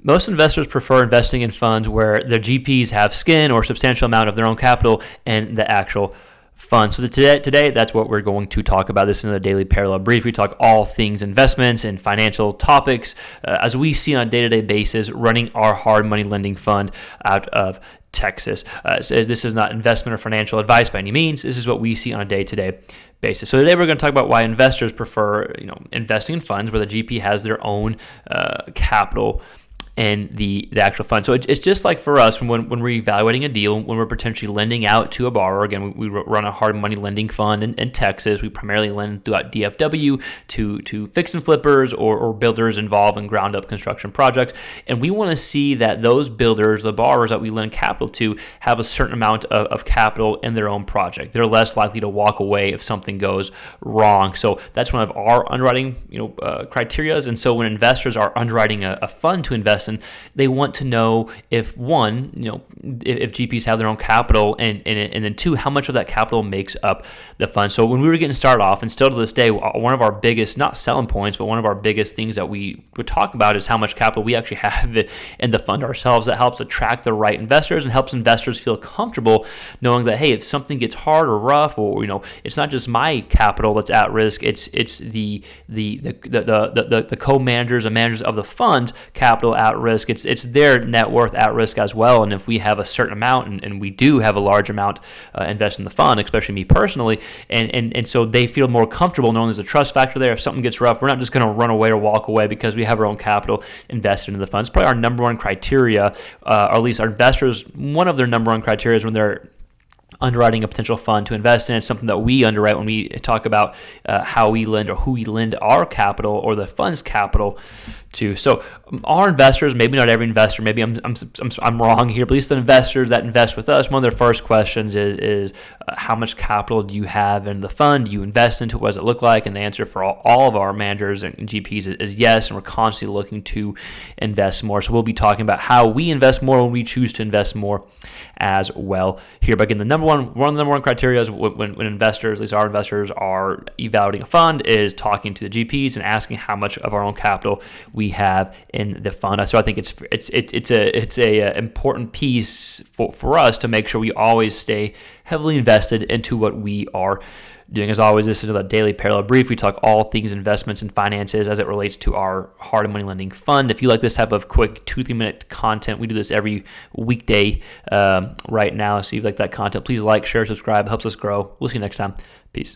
Most investors prefer investing in funds where their GPs have skin or substantial amount of their own capital in the actual fund. So today, that's what we're going to talk about. This in the Daily Parallel Brief. We talk all things investments and financial topics as we see on a day-to-day basis running our hard money lending fund out of Texas. So this is not investment or financial advice by any means. This is what we see on a day-to-day basis. So today we're going to talk about why investors prefer, investing in funds where the GP has their own capital and the actual fund. So it's just like for us when we're evaluating a deal, when we're potentially lending out to a borrower. Again, we run a hard money lending fund in Texas. We primarily lend throughout DFW to fix and flippers or builders involved in ground up construction projects. And we want to see that those builders, the borrowers that we lend capital to, have a certain amount of capital in their own project. They're less likely to walk away if something goes wrong. So that's one of our underwriting criteria. And so when investors are underwriting a fund to invest in, they want to know if one, if GPs have their own capital, and then two, how much of that capital makes up the fund. So when we were getting started off, and still to this day, one of our biggest, not selling points, but one of our biggest things that we would talk about is how much capital we actually have in the fund ourselves. That helps attract the right investors and helps investors feel comfortable knowing that, hey, if something gets hard or rough, or it's not just my capital that's at risk, it's the co-managers and managers of the fund capital at risk. It's their net worth at risk as well. And if we have a certain amount, and we do have a large amount invested in the fund, especially me personally, and so they feel more comfortable knowing there's a trust factor there. If something gets rough, we're not just going to run away or walk away because we have our own capital invested in the fund. It's probably our number one criteria, or at least our investors, one of their number one criteria is when they're underwriting a potential fund to invest in. It's something that we underwrite when we talk about how we lend or who we lend our capital or the fund's capital to. So our investors, maybe not every investor, maybe I'm wrong here, but at least the investors that invest with us, one of their first questions is how much capital do you have in the fund? Do you invest into it? What does it look like? And the answer for all of our managers and GPs is yes, and we're constantly looking to invest more. So we'll be talking about how we invest more when we choose to invest more as well here. But again, one of the number one criteria is when investors, at least our investors, are evaluating a fund is talking to the GPs and asking how much of our own capital we have in the fund. So I think it's a important piece for us to make sure we always stay heavily invested into what we are doing. As always, this is a Daily Parallel Brief. We talk all things investments and finances as it relates to our hard money lending fund. If you like this type of quick 2-3 minute content, we do this every weekday right now. So if you like that content, please like, share, subscribe. Helps us grow. We'll see you next time. Peace.